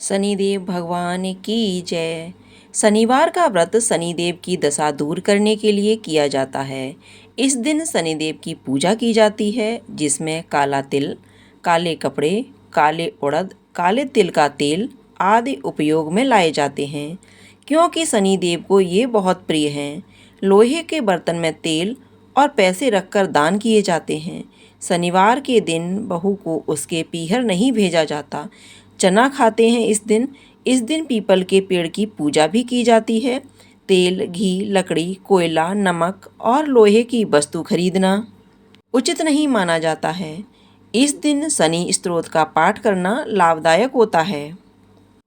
शनिदेव भगवान की जय। शनिवार का व्रत शनिदेव की दशा दूर करने के लिए किया जाता है। इस दिन शनिदेव की पूजा की जाती है, जिसमें काला तिल, काले कपड़े, काले उड़द, काले तिल का तेल आदि उपयोग में लाए जाते हैं, क्योंकि शनिदेव को ये बहुत प्रिय हैं। लोहे के बर्तन में तेल और पैसे रखकर दान किए जाते हैं। शनिवार के दिन बहू को उसके पीहर नहीं भेजा जाता। चना खाते हैं इस दिन पीपल के पेड़ की पूजा भी की जाती है। तेल, घी, लकड़ी, कोयला, नमक और लोहे की वस्तु खरीदना उचित नहीं माना जाता है। इस दिन शनि स्तोत्र का पाठ करना लाभदायक होता है।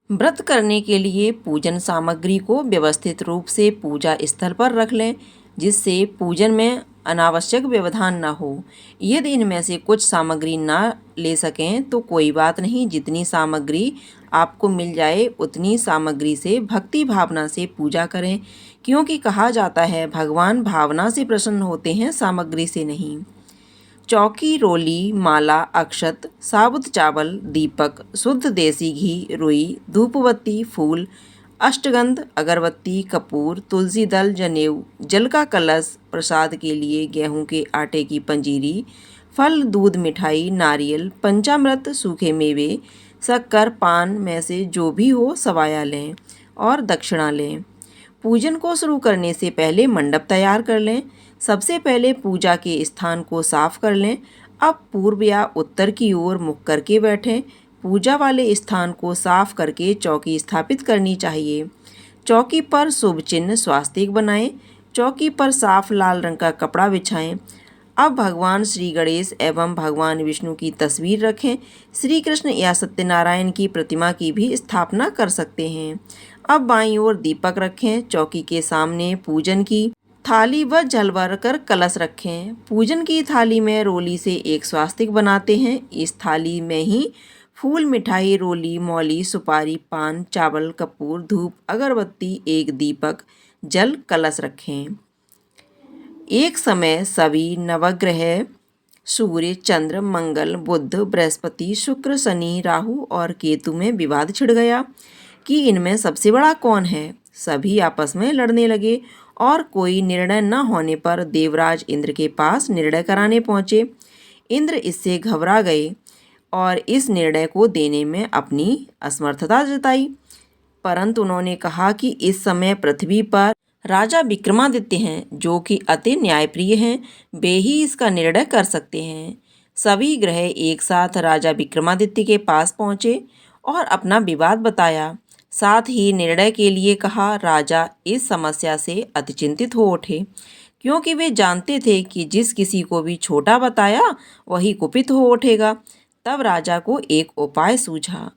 व्रत करने के लिए पूजन सामग्री को व्यवस्थित रूप से पूजा स्थल पर रख लें, जिससे पूजन में अनावश्यक व्यवधान न हो। यदि इनमें से कुछ सामग्री ना ले सकें तो कोई बात नहीं, जितनी सामग्री आपको मिल जाए उतनी सामग्री से भक्ति भावना से पूजा करें, क्योंकि कहा जाता है भगवान भावना से प्रसन्न होते हैं, सामग्री से नहीं। चौकी, रोली, माला, अक्षत, साबुत चावल, दीपक, शुद्ध देसी घी, रुई, धूपबत्ती, फूल, अष्टगंध, अगरबत्ती, कपूर, तुलसी दल, जनेऊ, जल का कलश, प्रसाद के लिए गेहूं के आटे की पंजीरी, फल, दूध, मिठाई, नारियल, पंचामृत, सूखे मेवे, शक्कर, पान में से जो भी हो सवाया लें और दक्षिणा लें। पूजन को शुरू करने से पहले मंडप तैयार कर लें। सबसे पहले पूजा के स्थान को साफ कर लें। अब पूर्व या उत्तर की ओर मुख करके बैठें। पूजा वाले स्थान को साफ करके चौकी स्थापित करनी चाहिए। चौकी पर शुभ चिन्ह स्वास्तिक बनाएं। चौकी पर साफ लाल रंग का कपड़ा बिछाएं। अब भगवान श्री गणेश एवं भगवान विष्णु की तस्वीर रखें। श्री कृष्ण या सत्यनारायण की प्रतिमा की भी स्थापना कर सकते हैं। अब बाईं ओर दीपक रखें। चौकी के सामने पूजन की थाली व जल भर कर कलश रखें। पूजन की थाली में रोली से एक स्वास्तिक बनाते हैं। इस थाली में ही फूल, मिठाई, रोली, मौली, सुपारी, पान, चावल, कपूर, धूप, अगरबत्ती, एक दीपक, जल, कलश रखें। एक समय सभी नवग्रह सूर्य, चंद्र, मंगल, बुध, बृहस्पति, शुक्र, शनि, राहु और केतु में विवाद छिड़ गया कि इनमें सबसे बड़ा कौन है। सभी आपस में लड़ने लगे और कोई निर्णय न होने पर देवराज इंद्र के पास निर्णय कराने पहुँचे। इंद्र इससे घबरा गए और इस निर्णय को देने में अपनी असमर्थता जताई, परंतु उन्होंने कहा कि इस समय पृथ्वी पर राजा विक्रमादित्य हैं, जो कि अति न्यायप्रिय हैं। वे ही इसका निर्णय कर सकते हैं। सभी ग्रह एक साथ राजा विक्रमादित्य के पास पहुँचे और अपना विवाद बताया, साथ ही निर्णय के लिए कहा। राजा इस समस्या से अति चिंतित हो उठे, क्योंकि वे जानते थे कि जिस किसी को भी छोटा बताया वही कुपित हो उठेगा। तब राजा को एक उपाय सूझा।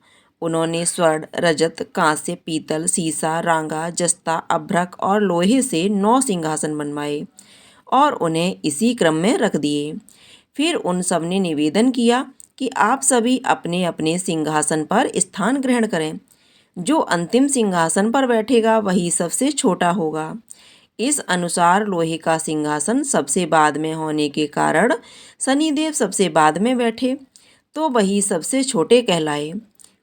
उन्होंने स्वर्ण, रजत, कांस्य, पीतल, सीसा, रांगा, जस्ता, अभ्रक और लोहे से 9 सिंहासन बनवाए और उन्हें इसी क्रम में रख दिए। फिर उन सब ने निवेदन किया कि आप सभी अपने अपने सिंहासन पर स्थान ग्रहण करें। जो अंतिम सिंहासन पर बैठेगा वही सबसे छोटा होगा। इस अनुसार लोहे का सिंहासन सबसे बाद में होने के कारण शनिदेव सबसे बाद में बैठे, तो वही सबसे छोटे कहलाए।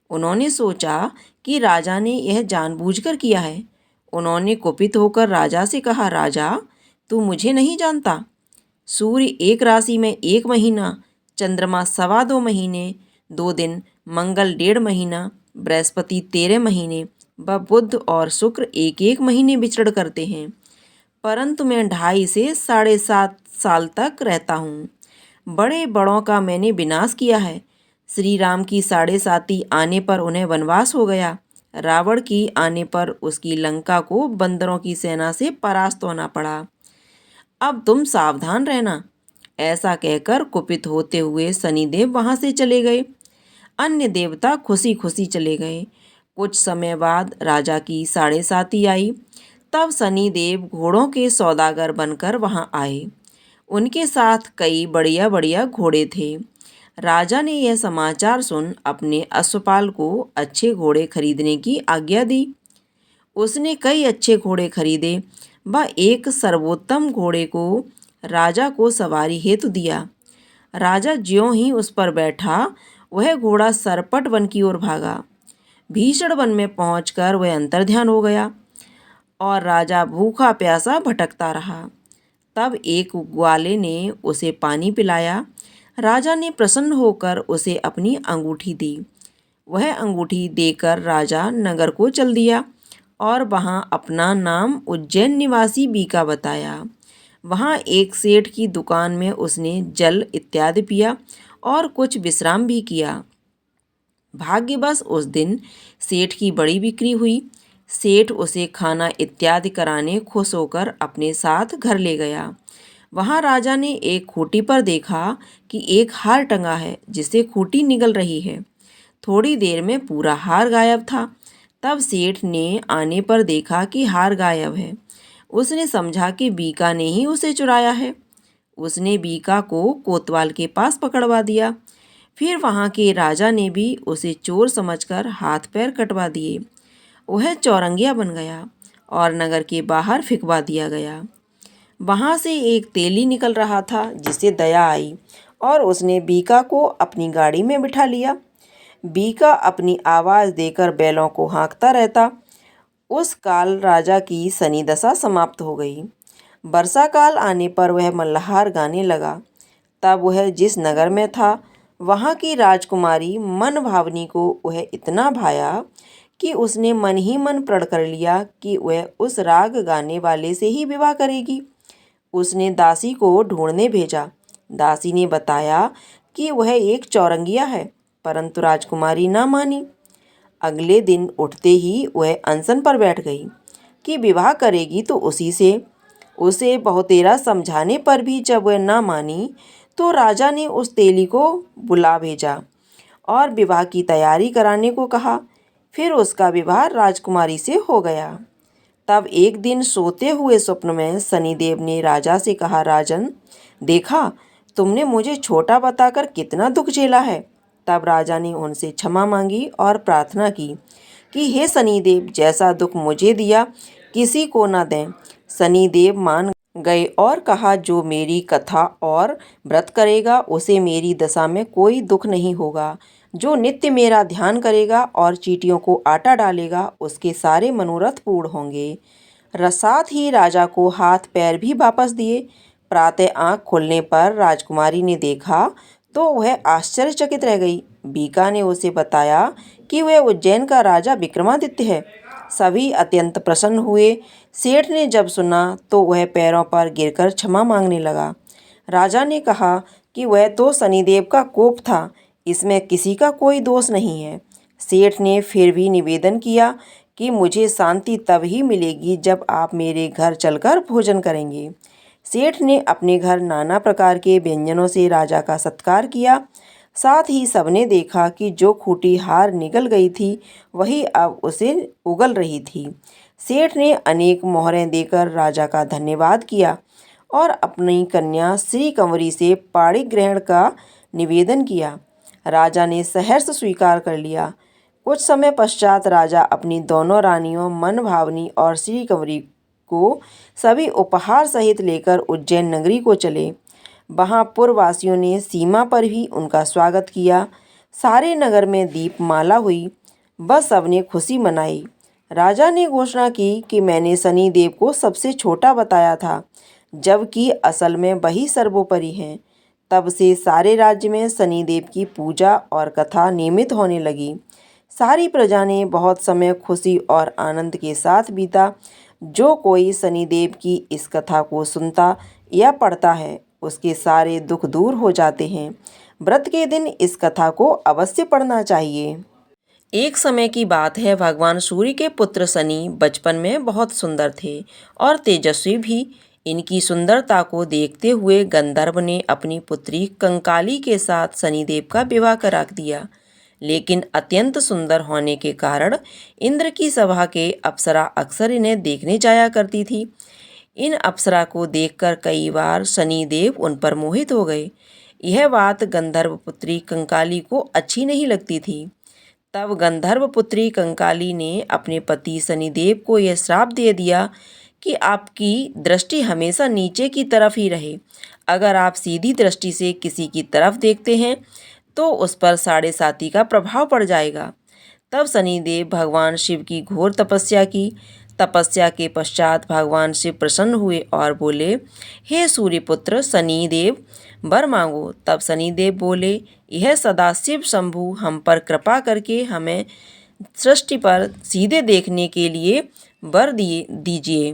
उन्होंने सोचा कि राजा ने यह जानबूझकर किया है। उन्होंने कुपित होकर राजा से कहा, राजा, तू मुझे नहीं जानता? सूर्य एक राशि में 1 महीना, चंद्रमा 2.25 महीने 2 दिन, मंगल 1.5 महीना, बृहस्पति 13 महीने व बुध और शुक्र 1-1 महीने विचरण करते हैं, परंतु मैं 2.5 से 7.5 साल तक रहता हूँ। बड़े बड़ों का मैंने विनाश किया है। श्री राम की 7.5 आने पर उन्हें वनवास हो गया। रावण की आने पर उसकी लंका को बंदरों की सेना से परास्त होना पड़ा। अब तुम सावधान रहना। ऐसा कहकर कुपित होते हुए शनिदेव वहां से चले गए। अन्य देवता खुशी खुशी चले गए। कुछ समय बाद राजा की 7.5 आई। तब शनिदेव घोड़ों के सौदागर बनकर वहां आए। उनके साथ कई बढ़िया बढ़िया घोड़े थे। राजा ने यह समाचार सुन अपने अश्वपाल को अच्छे घोड़े खरीदने की आज्ञा दी। उसने कई अच्छे घोड़े खरीदे व एक सर्वोत्तम घोड़े को राजा को सवारी हेतु दिया। राजा ज्यों ही उस पर बैठा, वह घोड़ा सरपट वन की ओर भागा। भीषण वन में पहुंचकर वह अंतर्ध्यान हो गया और राजा भूखा प्यासा भटकता रहा। तब एक ग्वाले ने उसे पानी पिलाया। राजा ने प्रसन्न होकर उसे अपनी अंगूठी दी। वह अंगूठी देकर राजा नगर को चल दिया और वहां अपना नाम उज्जैन निवासी बीका बताया। वहां एक सेठ की दुकान में उसने जल इत्यादि पिया और कुछ विश्राम भी किया। भाग्यवश उस दिन सेठ की बड़ी बिक्री हुई। सेठ उसे खाना इत्यादि कराने खुश होकर अपने साथ घर ले गया। वहां राजा ने एक खूंटी पर देखा कि एक हार टंगा है जिससे खूंटी निगल रही है। थोड़ी देर में पूरा हार गायब था। तब सेठ ने आने पर देखा कि हार गायब है। उसने समझा कि बीका ने ही उसे चुराया है। उसने बीका को कोतवाल के पास पकड़वा दिया। फिर वहां के राजा ने भी उसे चोर समझकर हाथ पैर कटवा दिए। वह चौरंगिया बन गया और नगर के बाहर फिकवा दिया गया। वहां से एक तेली निकल रहा था जिसे दया आई और उसने बीका को अपनी गाड़ी में बिठा लिया। बीका अपनी आवाज़ देकर बैलों को हाँकता रहता। उस काल राजा की शनि दशा समाप्त हो गई। वर्षा काल आने पर वह मल्हार गाने लगा। तब वह जिस नगर में था वहाँ की राजकुमारी मन भावनी को वह इतना भाया कि उसने मन ही मन प्रण कर लिया कि वह उस राग गाने वाले से ही विवाह करेगी। उसने दासी को ढूंढने भेजा। दासी ने बताया कि वह एक चौरंगिया है, परंतु राजकुमारी ना मानी। अगले दिन उठते ही वह अनशन पर बैठ गई कि विवाह करेगी तो उसी से। उसे बहुतेरा समझाने पर भी जब वह ना मानी तो राजा ने उस तेली को बुला भेजा और विवाह की तैयारी कराने को कहा। फिर उसका विवाह राजकुमारी से हो गया। तब एक दिन सोते हुए स्वप्न में शनिदेव ने राजा से कहा, राजन, देखा तुमने मुझे छोटा बताकर कितना दुख झेला है। तब राजा ने उनसे क्षमा मांगी और प्रार्थना की कि हे शनिदेव, जैसा दुख मुझे दिया किसी को न दें। शनिदेव मान गए और कहा, जो मेरी कथा और व्रत करेगा उसे मेरी दशा में कोई दुख नहीं होगा। जो नित्य मेरा ध्यान करेगा और चींटियों को आटा डालेगा उसके सारे मनोरथ पूर्ण होंगे। साथ ही राजा को हाथ पैर भी वापस दिए। प्रातः आँख खुलने पर राजकुमारी ने देखा तो वह आश्चर्यचकित रह गई। बीका ने उसे बताया कि वह उज्जैन का राजा विक्रमादित्य है। सभी अत्यंत प्रसन्न हुए। सेठ ने जब सुना तो वह पैरों पर गिरकर क्षमा मांगने लगा। राजा ने कहा कि वह तो शनिदेव का कोप था, इसमें किसी का कोई दोष नहीं है। सेठ ने फिर भी निवेदन किया कि मुझे शांति तब ही मिलेगी जब आप मेरे घर चलकर भोजन करेंगे। सेठ ने अपने घर नाना प्रकार के व्यंजनों से राजा का सत्कार किया। साथ ही सबने देखा कि जो खूंटी हार निगल गई थी वही अब उसे उगल रही थी। सेठ ने अनेक मोहरें देकर राजा का धन्यवाद किया और अपनी कन्या श्री कंवरी से पाणी ग्रहण का निवेदन किया। राजा ने सहर्ष स्वीकार कर लिया। कुछ समय पश्चात राजा अपनी दोनों रानियों मन भावनी और श्री कंवरी को सभी उपहार सहित लेकर उज्जैन नगरी को चले। वहां पुरवासियों ने सीमा पर ही उनका स्वागत किया। सारे नगर में दीपमाला हुई। बस सबने खुशी मनाई। राजा ने घोषणा की कि मैंने शनिदेव को सबसे छोटा बताया था, जबकि असल में वही सर्वोपरि हैं। तब से सारे राज्य में शनिदेव की पूजा और कथा नियमित होने लगी। सारी प्रजा ने बहुत समय खुशी और आनंद के साथ बीता। जो कोई शनिदेव की इस कथा को सुनता या पढ़ता है उसके सारे दुख दूर हो जाते हैं। व्रत के दिन इस कथा को अवश्य पढ़ना चाहिए। एक समय की बात है, भगवान सूर्य के पुत्र शनि बचपन में बहुत सुंदर थे और तेजस्वी भी। इनकी सुंदरता को देखते हुए गंधर्व ने अपनी पुत्री कंकाली के साथ शनिदेव का विवाह करा दिया। लेकिन अत्यंत सुंदर होने के कारण इंद्र की सभा के अप्सरा अक्सर इन्हें देखने जाया करती थी। इन अप्सरा को देखकर कई बार शनिदेव उन पर मोहित हो गए। यह बात गंधर्व पुत्री कंकाली को अच्छी नहीं लगती थी। तब गंधर्व पुत्री कंकाली ने अपने पति शनिदेव को यह श्राप दे दिया कि आपकी दृष्टि हमेशा नीचे की तरफ ही रहे। अगर आप सीधी दृष्टि से किसी की तरफ देखते हैं तो उस पर साढ़े साती का प्रभाव पड़ जाएगा। तब शनिदेव भगवान शिव की घोर तपस्या की। तपस्या के पश्चात भगवान शिव प्रसन्न हुए और बोले, हे सूर्यपुत्र शनिदेव, वर मांगो। तब शनिदेव बोले, यह सदाशिव शंभु हम पर कृपा करके हमें सृष्टि पर सीधे देखने के लिए वर दीजिए।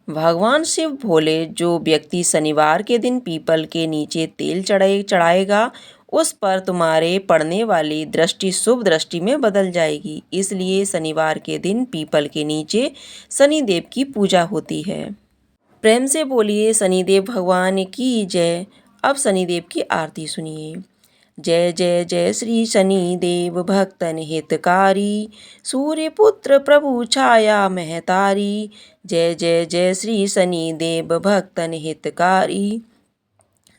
भगवान शिव बोले, जो व्यक्ति शनिवार के दिन पीपल के नीचे तेल चढ़ाएगा उस पर तुम्हारे पड़ने वाली दृष्टि शुभ दृष्टि में बदल जाएगी। इसलिए शनिवार के दिन पीपल के नीचे शनिदेव की पूजा होती है। प्रेम से बोलिए शनिदेव भगवान की जय। अब शनिदेव की आरती सुनिए। जय जय जय श्री शनिदेव भक्तन हितकारी, सूर्यपुत्र प्रभु छाया महतारी। जय जय जय श्री शनिदेव भक्तन हितकारी,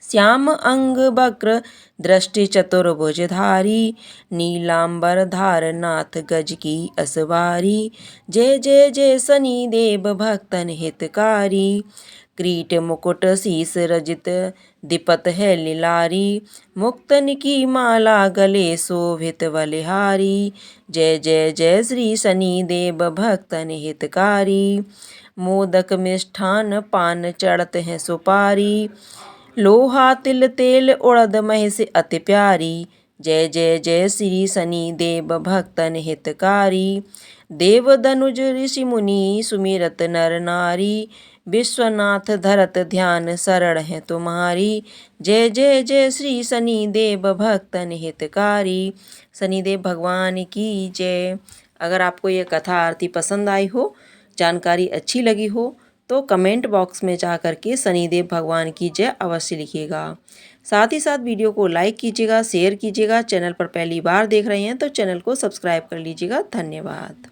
श्याम अंग वक्र दृष्टि चतुर्भुजधारी, नीलांबर धार नाथ गज की असवारी। जय जय जय शनिदेव भक्तन हितकारी, क्रीट मुकुट शीस रजित दिपत है लिलारी, मुक्तन की माला गले शोभित बलिहारी। जय जय जय श्री शनिदेव भक्तन हितकारी, मोदक मिष्ठान पान चढ़त है सुपारी, लोहा तिल तेल उड़द महिष अति प्यारी। जय जय जय श्री शनिदेव भक्तन हितकारी, देव दनुज ऋषि मुनि सुमिरत नर नारी, विश्वनाथ धरत ध्यान शरण है तुम्हारी। जय जय जय श्री शनिदेव भक्तन हितकारी। शनिदेव भगवान की जय। अगर आपको ये कथा आरती पसंद आई हो, जानकारी अच्छी लगी हो, तो कमेंट बॉक्स में जा कर के शनिदेव भगवान की जय अवश्य लिखिएगा। साथ ही साथ वीडियो को लाइक कीजिएगा, शेयर कीजिएगा। चैनल पर पहली बार देख रहे हैं तो चैनल को सब्सक्राइब कर लीजिएगा। धन्यवाद।